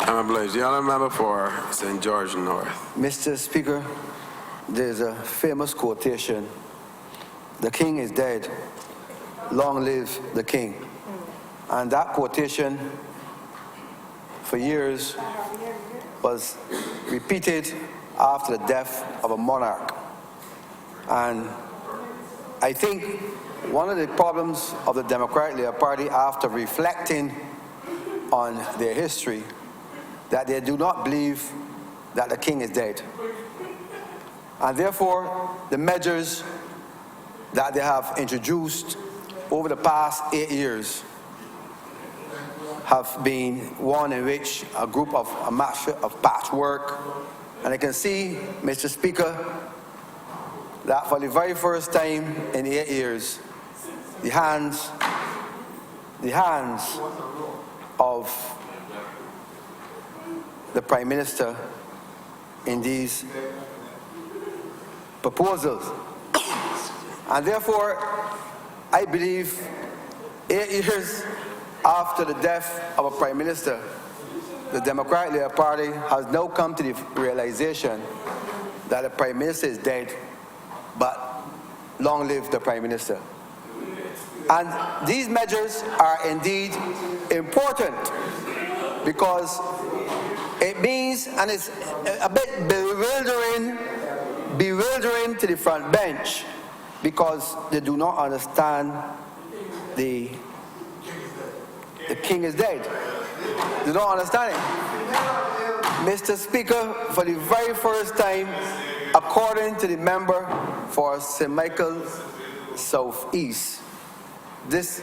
I'm obliged. The honourable member for St. George North. Mr. Speaker, there's a famous quotation: "The king is dead, long live the king." And that quotation for years was repeated after the death of a monarch. And I think one of the problems of the Democratic Labour Party, after reflecting on their history, that they do not believe that the king is dead. And therefore, the measures that they have introduced over the past 8 years have been one in which a mixture of patchwork. And I can see, Mr. Speaker, that for the very first time in 8 years, the hands of the Prime Minister in these proposals. And therefore, I believe 8 years after the death of a Prime Minister, the Democratic Labour Party has now come to the realization that the Prime Minister is dead, but long live the Prime Minister. And these measures are indeed important because it means, and it's a bit bewildering to the front bench, because they do not understand the king is dead. They don't understand it. Mr. Speaker, for the very first time, according to the member for St. Michael Southeast, this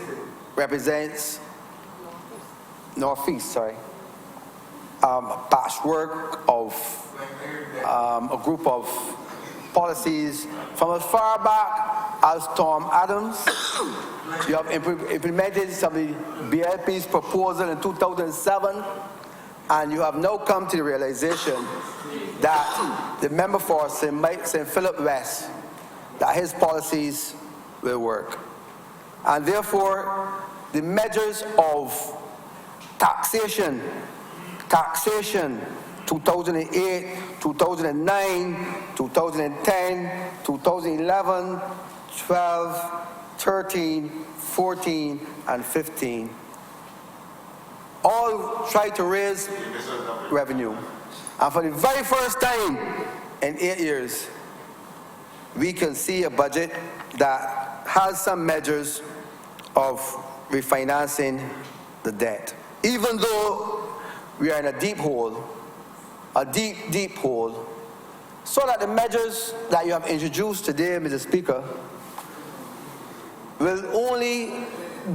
represents Northeast, sorry, a patchwork of a group of policies from as far back as Tom Adams. You have implemented some of the BLP's proposal in 2007, and you have now come to the realization that the member for St. Philip West, that his policies will work. And therefore, the measures of taxation, 2008, 2009, 2010, 2011, 12, 13, 14, and 15, all try to raise revenue. And for the very first time in 8 years, we can see a budget that has some measures of refinancing the debt. Even though we are in a deep hole, a deep hole, so that the measures that you have introduced today, Mr. Speaker, will only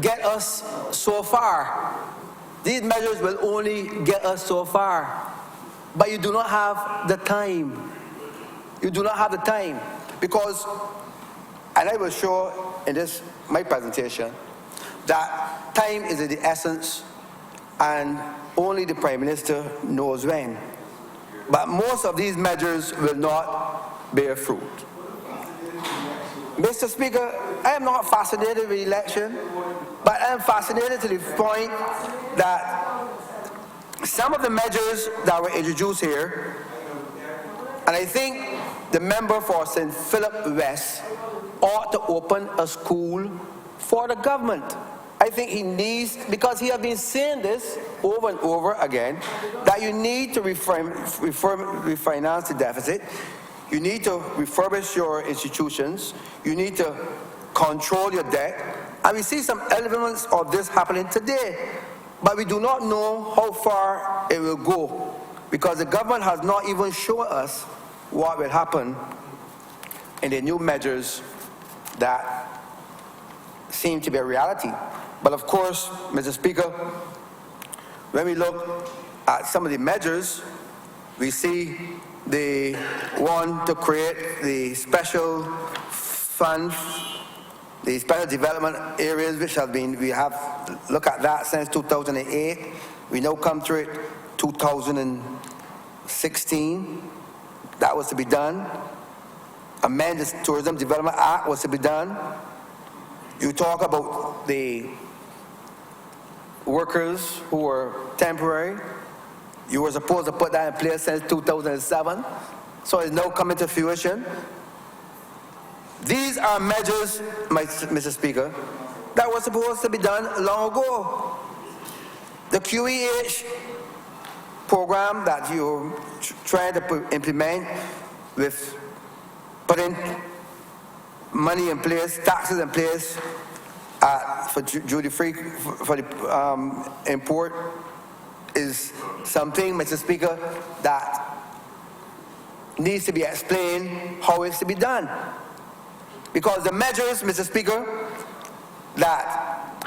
get us so far. These measures will only get us so far. But you do not have the time. You do not have the time. Because, and I will show in my presentation, that time is of the essence, and only the Prime Minister knows when. But most of these measures will not bear fruit. Mr. Speaker, I am not fascinated with election, but I am fascinated to the point that some of the measures that were introduced here, and I think the member for St. Philip West ought to open a school for the government. I think he needs, because he has been saying this over and over again, that you need to refinance the deficit, you need to refurbish your institutions, you need to control your debt, and we see some elements of this happening today, but we do not know how far it will go, because the government has not even shown us what will happen in the new measures that seem to be a reality. But of course, Mr. Speaker, when we look at some of the measures, we see the one to create the special funds, the special development areas, which have been, we have looked at that since 2008. We now come to it 2016. That was to be done. Amend the Tourism Development Act was to be done. You talk about the workers who were temporary. You were supposed to put that in place since 2007, so it's now coming to fruition. These are measures, Mr. Speaker, that were supposed to be done long ago. The QEH program that you're trying to implement with putting money in place, taxes in place for duty-free for the import is something, Mr. Speaker, that needs to be explained how it's to be done. Because the measures, Mr. Speaker, that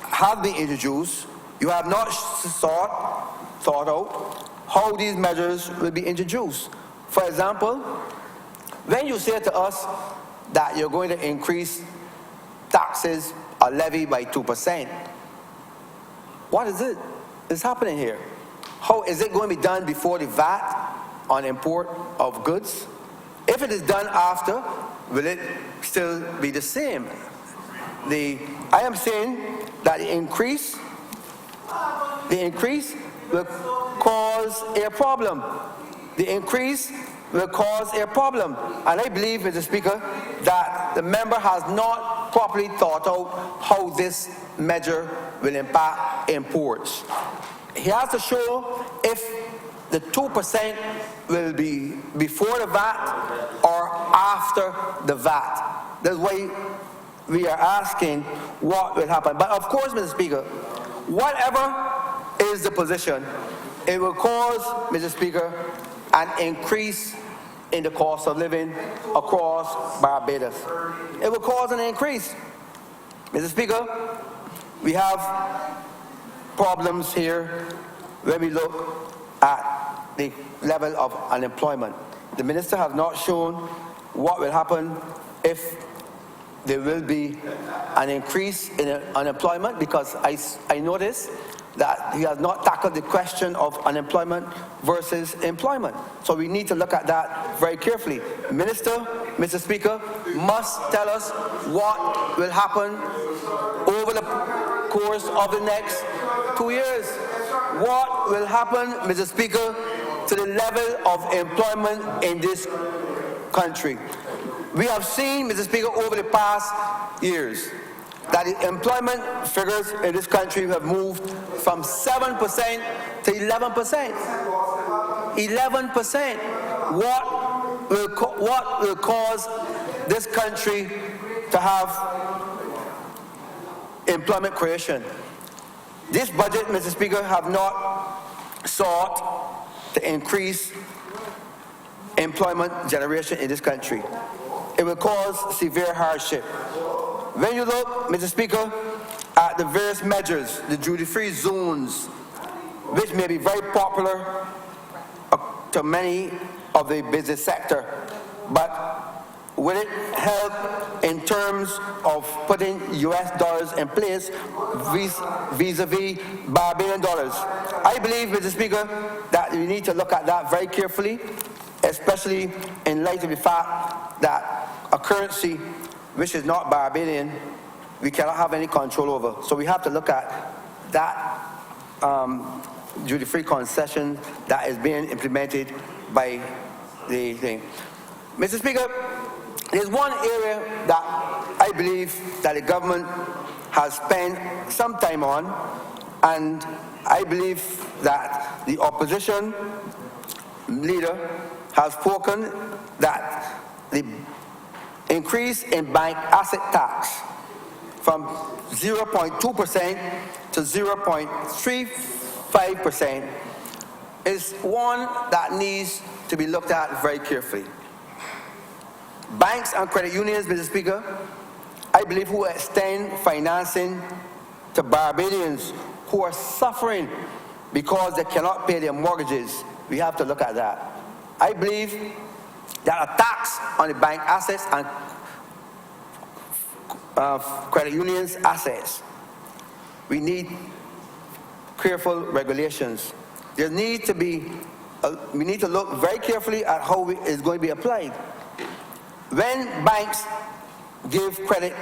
have been introduced, you have not thought out how these measures will be introduced. For example, when you say to us that you're going to increase taxes or levy by 2%, what is it that's happening here? How is it going to be done before the VAT on import of goods? If it is done after, will it still be the same? I am saying that the increase will cause a problem. The increase will cause a problem. And I believe, Mr. Speaker, that the member has not properly thought out how this measure will impact imports. He has to show if the 2% will be before the VAT or after the VAT. That's why we are asking what will happen. But of course, Mr. Speaker, whatever is the position, it will cause, Mr. Speaker, an increase in the cost of living across Barbados. It will cause an increase. Mr. Speaker, we have problems here when we look at the level of unemployment. The minister has not shown what will happen if there will be an increase in unemployment, because I noticed that he has not tackled the question of unemployment versus employment. So we need to look at that very carefully. Minister, Mr. Speaker, must tell us what will happen over the course of the next 2 years. What will happen, Mr. Speaker, to the level of employment in this country? We have seen, Mr. Speaker, over the past years that the employment figures in this country have moved from 7% to 11%. 11%. What will cause this country to have employment creation? This budget, Mr. Speaker, have not sought to increase employment generation in this country. It will cause severe hardship. When you look, Mr. Speaker, at the various measures, the duty-free zones, which may be very popular to many of the business sector, but will it help in terms of putting US dollars in place vis-a-vis Barbadian dollars? I believe, Mr. Speaker, that we need to look at that very carefully, especially in light of the fact that a currency which is not Barbadian, we cannot have any control over. So we have to look at that duty-free concession that is being implemented by the thing. Mr. Speaker, there's one area that I believe that the government has spent some time on, and I believe that the opposition leader has spoken that the increase in bank asset tax from 0.2% to 0.35% is one that needs to be looked at very carefully. Banks and credit unions, Mr. Speaker, I believe, who extend financing to Barbadians who are suffering because they cannot pay their mortgages. We have to look at that. I believe that a tax on the bank assets and credit unions' assets, we need careful regulations. There need to be, we need to look very carefully at how it's going to be applied. When banks give credit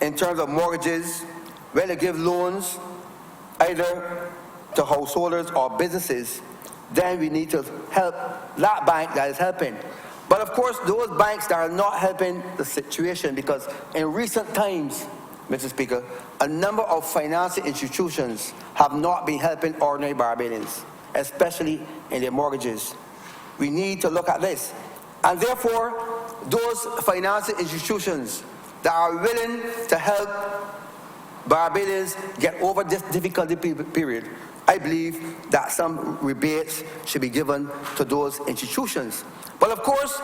in terms of mortgages, when they give loans, either to householders or businesses, then we need to help that bank that is helping. But of course, those banks that are not helping the situation, because in recent times, Mr. Speaker, a number of financial institutions have not been helping ordinary Barbadians, especially in their mortgages. We need to look at this. And therefore, those financial institutions that are willing to help Barbadians get over this difficult period, I believe that some rebates should be given to those institutions. But of course,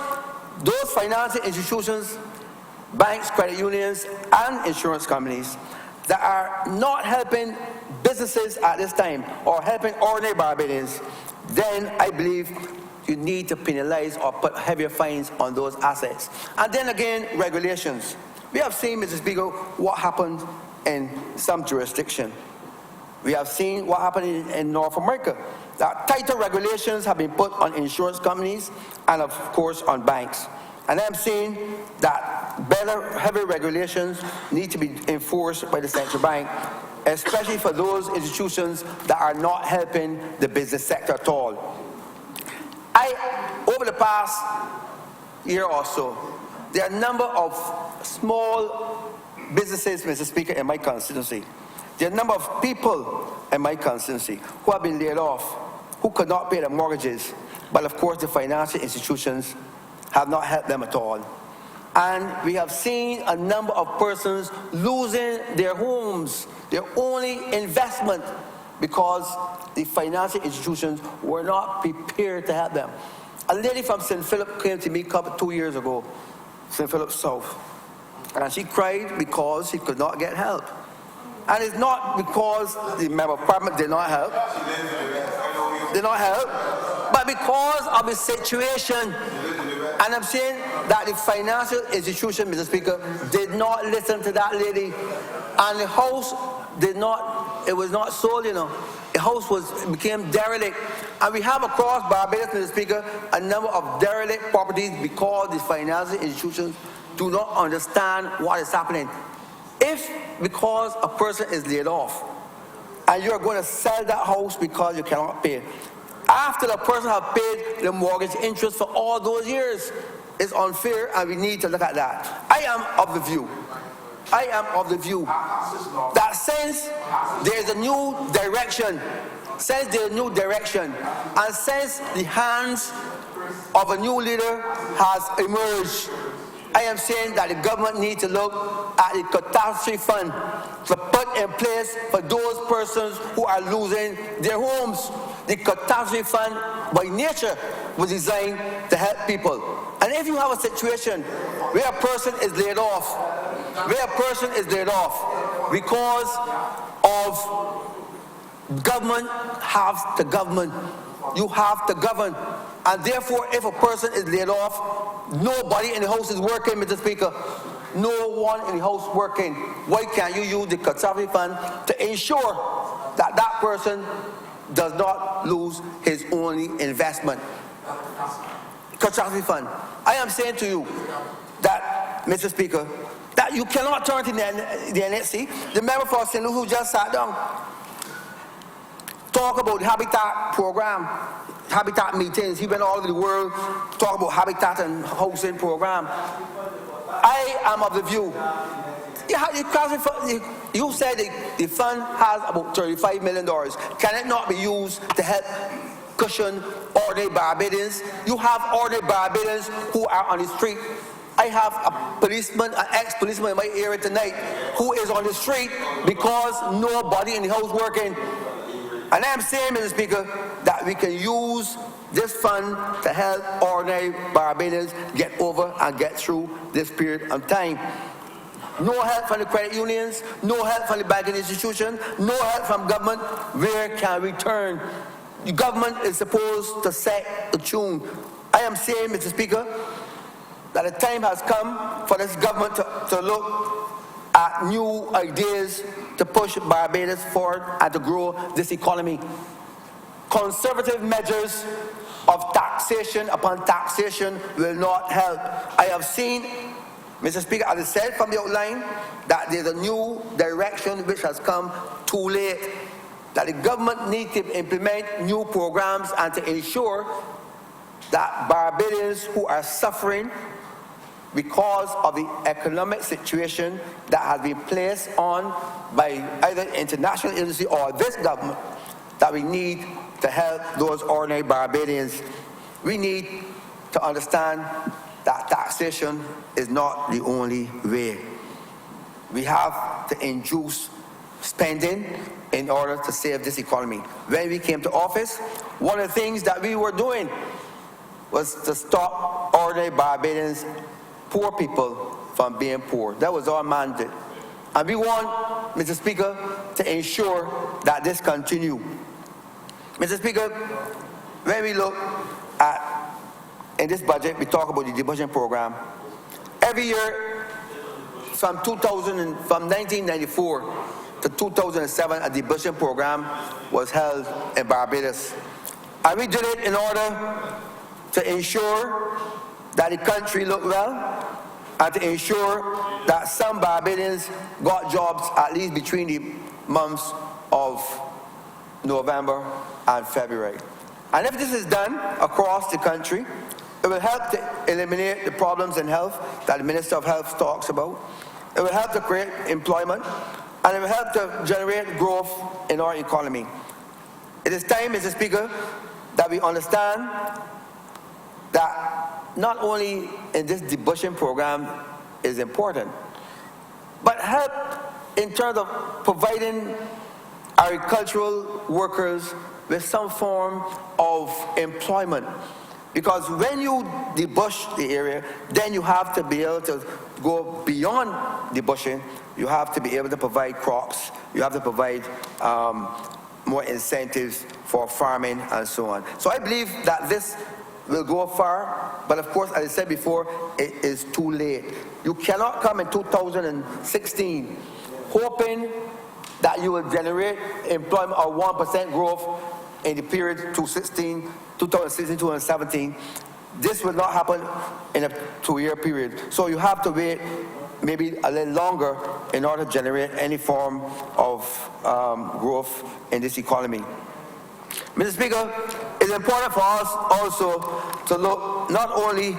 those financial institutions, banks, credit unions, and insurance companies that are not helping businesses at this time or helping ordinary Barbadians, then I believe you need to penalize or put heavier fines on those assets. And then again, regulations. We have seen, Mr. Speaker, what happened in some jurisdiction. We have seen what happened in North America. That tighter regulations have been put on insurance companies and, of course, on banks. And I'm saying that better, heavy regulations need to be enforced by the central bank, especially for those institutions that are not helping the business sector at all. Over the past year or so, there are a number of small businesses, Mr. Speaker, in my constituency. There are a number of people in my constituency who have been laid off, who could not pay their mortgages, but of course the financial institutions have not helped them at all. And we have seen a number of persons losing their homes, their only investment, because the financial institutions were not prepared to help them. A lady from St. Philip came to me 2 years ago, St. Philip South, and she cried because she could not get help. And it's not because the member of parliament did not help, but because of the situation. And I'm saying that the financial institution, Mr. Speaker, did not listen to that lady, and the house did not, it was not sold, you know. The house became derelict. And we have across Barbados, Mr. Speaker, a number of derelict properties because the financial institutions do not understand what is happening. If, because a person is laid off, and you're going to sell that house because you cannot pay, after the person has paid the mortgage interest for all those years, it's unfair, and we need to look at that. I am of the view that since there's a new direction, and since the hands of a new leader has emerged, I am saying that the government needs to look at the catastrophe fund to put in place for those persons who are losing their homes. The catastrophe fund, by nature, was designed to help people. And if you have a situation where a person is laid off, because of government has to govern. You have to govern. And therefore, if a person is laid off, nobody in the house is working, Mr. Speaker. No one in the house working. Why can't you use the catastrophe fund to ensure that that person does not lose his only investment? Catastrophe fund. I am saying to you that, Mr. Speaker, that you cannot turn to the NSC. The member for St. Louis who just sat down, talk about the habitat program, habitat meetings. He went all over the world, talk about habitat and housing program. I am of the view, you said the fund has about $35 million. Can it not be used to help cushion ordinary Barbadians? You have ordinary Barbadians who are on the street. I have a policeman, an ex-policeman in my area tonight who is on the street because nobody in the house working. And I'm saying, Mr. Speaker, that we can use this fund to help ordinary Barbadians get over and get through this period of time. No help from the credit unions, no help from the banking institution, no help from government. Where can we turn? The government is supposed to set the tune. I am saying, Mr. Speaker, that the time has come for this government to look at new ideas to push Barbados forward and to grow this economy. Conservative measures of taxation upon taxation will not help. I have seen, Mr. Speaker, as I said from the outline, that there's a new direction which has come too late. that the government needs to implement new programs and to ensure that Barbadians who are suffering because of the economic situation that has been placed on by either international agency or this government, that we need to help those ordinary Barbadians. We need to understand that taxation is not the only way. We have to induce spending in order to save this economy. When we came to office, one of the things that we were doing was to stop ordinary Barbadians, poor people, from being poor. That was our mandate. And we want, Mr. Speaker, to ensure that this continue. Mr. Speaker, when we look at, in this budget, we talk about the debushing program. Every year, from 1994 to 2007, a debushing program was held in Barbados. And we did it in order to ensure that the country looked well and to ensure that some Barbadians got jobs at least between the months of November and February. And if this is done across the country, it will help to eliminate the problems in health that the Minister of Health talks about. It will help to create employment, and it will help to generate growth in our economy. It is time, Mr. Speaker, that we understand that not only in this debushing program is important, but help in terms of providing agricultural workers with some form of employment. Because when you debush the area, then you have to be able to go beyond debushing. You have to be able to provide crops. You have to provide more incentives for farming and so on. So I believe that this will go far, but of course, as I said before, it is too late. You cannot come in 2016 hoping that you will generate employment of 1% growth in the period 2016-2017. This will not happen in a 2-year period. So you have to wait maybe a little longer in order to generate any form of growth in this economy. Mr. Speaker, it's important for us also to look not only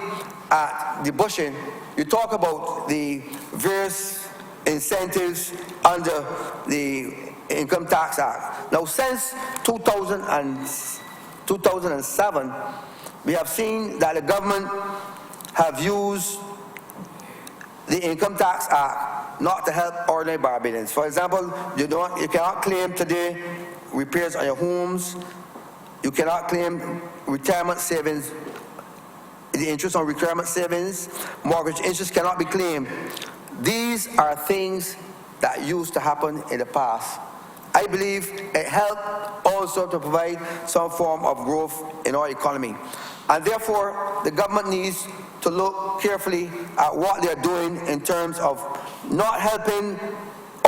at the bushing. You talk about the various incentives under the Income Tax Act. Now, since 2007, we have seen that the government have used the Income Tax Act not to help ordinary Barbadians. For example, you cannot claim today repairs on your homes. You cannot claim retirement savings, the interest on retirement savings, mortgage interest cannot be claimed. These are things that used to happen in the past. I believe it helped also to provide some form of growth in our economy. And therefore, the government needs to look carefully at what they're doing in terms of not helping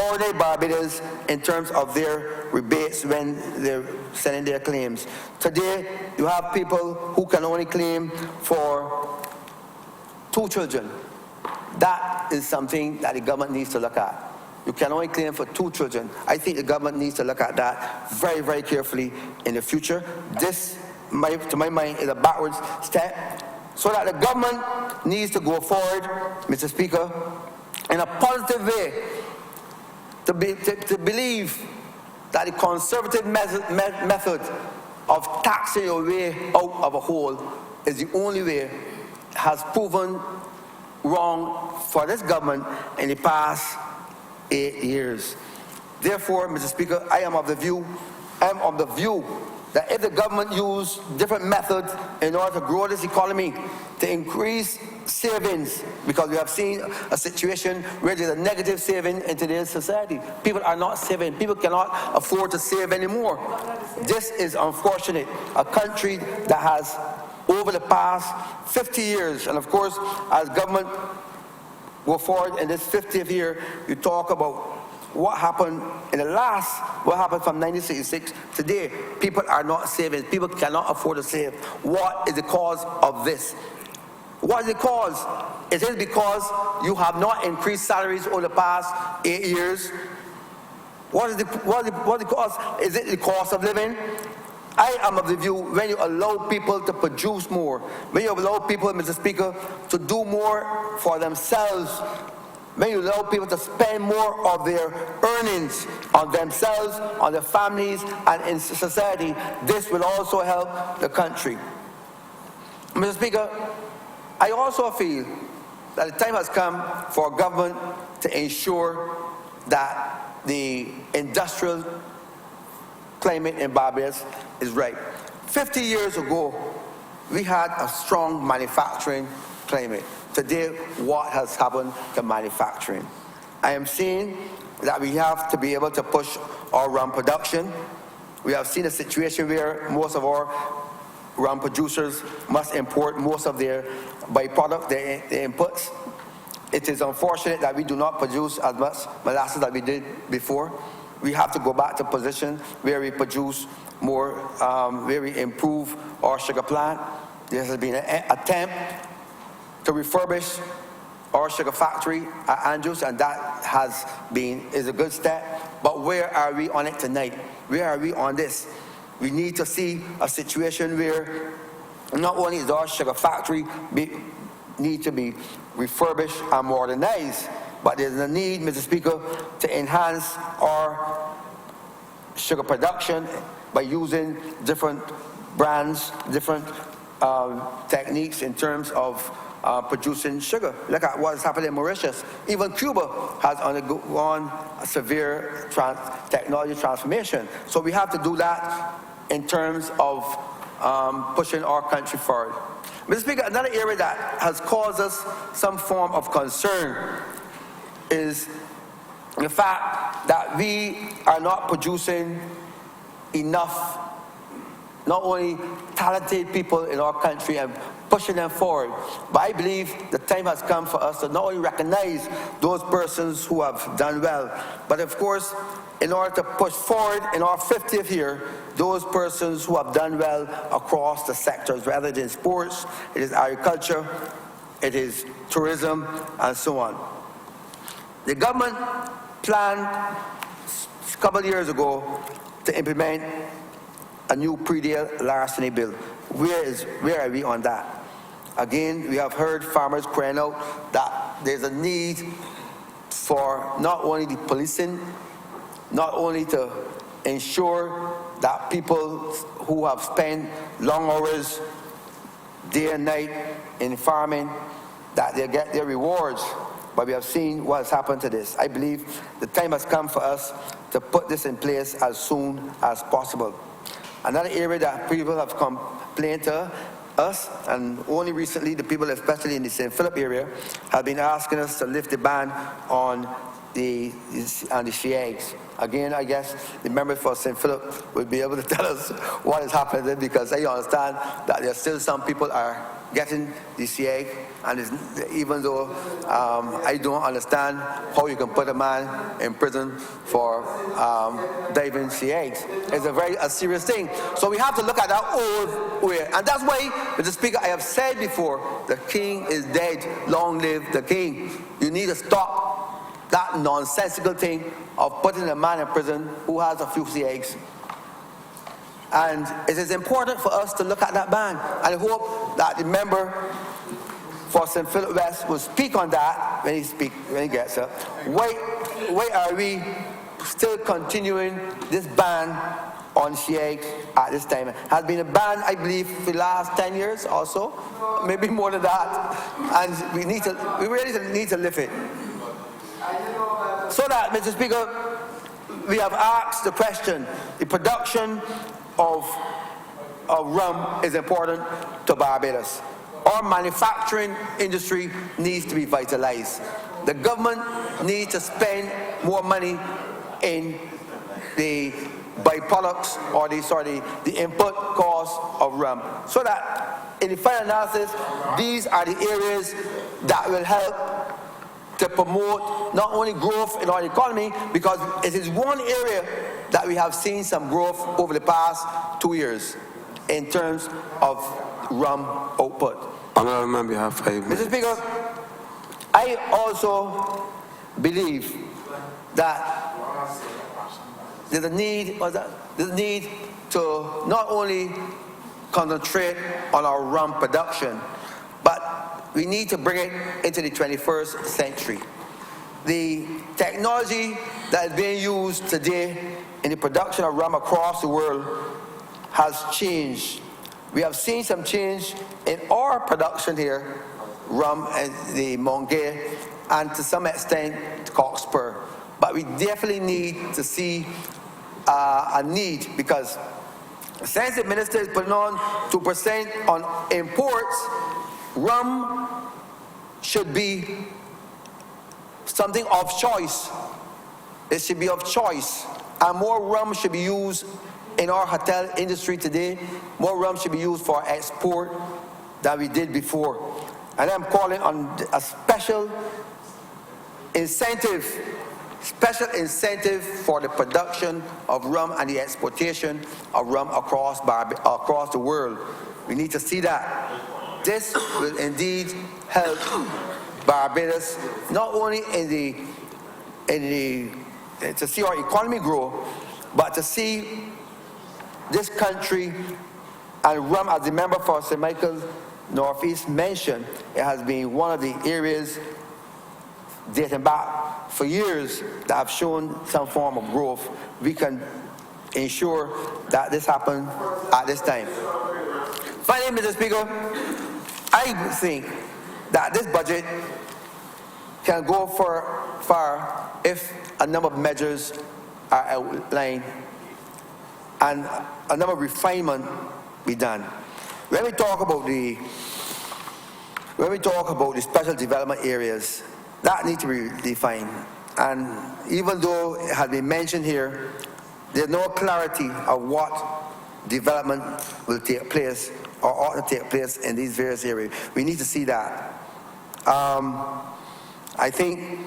ordinary Barbadians in terms of their rebates when they're sending their claims. Today, you have people who can only claim for 2 children. That is something that the government needs to look at. You can only claim for 2 children. I think the government needs to look at that very, very carefully in the future. This, to my mind, is a backwards step. So that the government needs to go forward, Mr. Speaker, in a positive way to believe that the conservative method of taxing your way out of a hole is the only way, has proven wrong for this government in the past 8 years. Therefore, Mr. Speaker, I am of the view that if the government use different methods in order to grow this economy, to increase savings, because we have seen a situation where there's a negative saving in today's society. People are not saving. People cannot afford to save anymore. This is unfortunate. A country that has, over the past 50 years, and of course, as government go forward in this 50th year, you talk about what happened what happened from 1966 today. People are not saving. People cannot afford to save. What is the cause of this? What is the cause? It is because you have not increased salaries over the past 8 years. What is the cost? Is it the cost of living? I am of the view, when you allow people to produce more, when you allow people, Mr. Speaker, to do more for themselves, when you allow people to spend more of their earnings on themselves, on their families, and in society, this will also help the country. Mr. Speaker, I also feel that the time has come for government to ensure that the industrial climate in Barbados is right. 50 years ago, we had a strong manufacturing climate. Today, what has happened to manufacturing? I am seeing that we have to be able to push our rum production. We have seen a situation where most of our rum producers must import most of their byproduct, their inputs. It is unfortunate that we do not produce as much molasses as we did before. We have to go back to a position where we produce more, where we improve our sugar plant. There has been an attempt to refurbish our sugar factory at Andrews, and that is a good step. But where are we on it tonight? Where are we on this? We need to see a situation where not only is our sugar factory need to be refurbished and modernized, but there's a need, Mr. Speaker, to enhance our sugar production by using different brands, different techniques in terms of producing sugar. Look at what has happened in Mauritius. Even Cuba has undergone a severe technology transformation. So we have to do that in terms of pushing our country forward. Mr. Speaker, another area that has caused us some form of concern is the fact that we are not producing enough, not only talented people in our country and pushing them forward, but I believe the time has come for us to not only recognize those persons who have done well, but of course, in order to push forward in our 50th year, those persons who have done well across the sectors, whether it is sports, it is agriculture, it is tourism, and so on. The government planned a couple of years ago to implement a new pre-deal larceny bill. Where are we on that? Again, we have heard farmers crying out that there's a need for not only the policing, not only to ensure that people who have spent long hours, day and night in farming, that they get their rewards, but we have seen what has happened to this. I believe the time has come for us to put this in place as soon as possible. Another area that people have complained to us, and only recently the people, especially in the St. Philip area, have been asking us to lift the ban on the SHIAGs. Again, I guess the members for St. Philip will be able to tell us what is happening, because I understand that there are still some people are getting the SHIAG, and even though I don't understand how you can put a man in prison for diving SHIAGs. It's a serious thing. So we have to look at that old way. And that's why, Mr. Speaker, I have said before, the king is dead, long live the king. You need to stop that nonsensical thing of putting a man in prison who has a few SHIAGs. And it is important for us to look at that ban. And I hope that the member for St. Philip West will speak on that when he gets up. Why are we still continuing this ban on SHIAG at this time? It has been a ban, I believe, for the last 10 years or so, maybe more than that. And we really need to lift it. So that, Mr. Speaker, we have asked the question, the production of rum is important to Barbados. Our manufacturing industry needs to be vitalized. The government needs to spend more money in the byproducts or the input cost of rum. So that in the final analysis, these are the areas that will help to promote not only growth in our economy, because it is one area that we have seen some growth over the past 2 years in terms of rum output. Honourable member, you have 5 minutes. Mr. Speaker, I also believe that there's a need to not only concentrate on our rum production, but we need to bring it into the 21st century. The technology that is being used today in the production of rum across the world has changed. We have seen some change in our production here, rum and the Monget, and to some extent Cockspur. But we definitely need to see a need, because since the minister is putting on 2% on imports, rum should be something of choice. It should be of choice. And more rum should be used in our hotel industry today. More rum should be used for export than we did before. And I'm calling on a special incentive for the production of rum and the exportation of rum across the world. We need to see that. This will indeed help Barbados, not only to see our economy grow, but to see this country, and rum, as the member for St. Michael Northeast mentioned, it has been one of the areas dating back for years that have shown some form of growth. We can ensure that this happens at this time. Finally, Mr. Speaker, I think that this budget can go far if a number of measures are outlined and a number of refinement be done. When we talk about the special development areas, that need to be defined. And even though it has been mentioned here, there's no clarity of what development will take place or ought to take place in these various areas. We need to see that. I think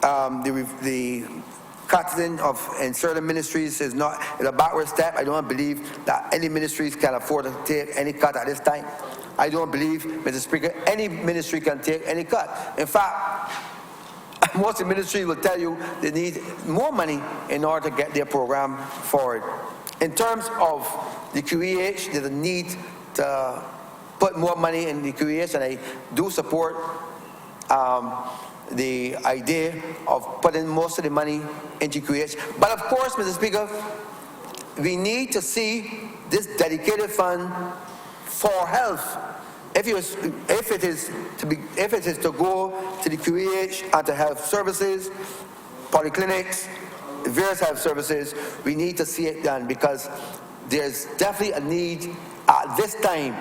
the cutting in certain ministries is a backward step. I don't believe that any ministries can afford to take any cut at this time. I don't believe, Mr. Speaker, any ministry can take any cut. In fact, most of the ministries will tell you they need more money in order to get their program forward. In terms of the QEH, there's a need to put more money in the QEH, and I do support the idea of putting most of the money into QEH. But of course, Mr. Speaker, we need to see this dedicated fund for health. If it is to go to the QEH and to health services, polyclinics, various health services, we need to see it done, because there's definitely a need at this time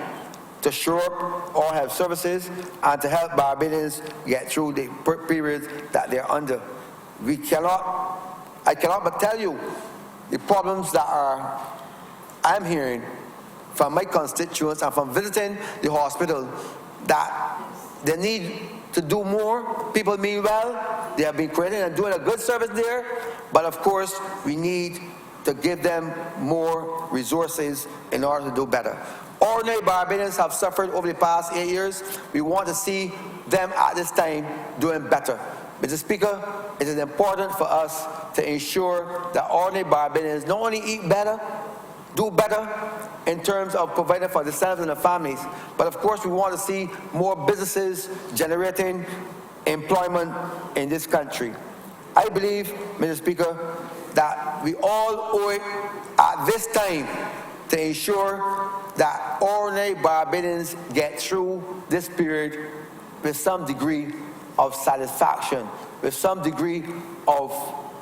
to shore up all health services and to help Barbadians get through the period that they're under. I cannot but tell you the problems that I'm hearing from my constituents and from visiting the hospital, that they need to do more. People mean well, they have been creating and doing a good service there, but of course we need to give them more resources in order to do better. Ordinary Barbadians have suffered over the past 8 years. We want to see them at this time doing better. Mr. Speaker, it is important for us to ensure that ordinary Barbadians not only eat better, do better in terms of providing for themselves and their families, but of course we want to see more businesses generating employment in this country. I believe, Mr. Speaker, that we all owe it at this time to ensure that ordinary Barbadians get through this period with some degree of satisfaction, with some degree of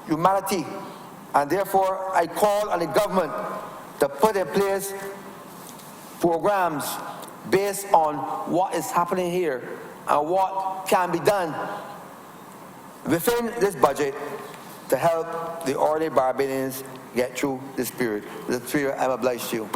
humanity. And therefore, I call on the government to put in place programs based on what is happening here and what can be done within this budget to help the ordinary Barbadians get through this period. Mr. Speaker, I'm obliged to you.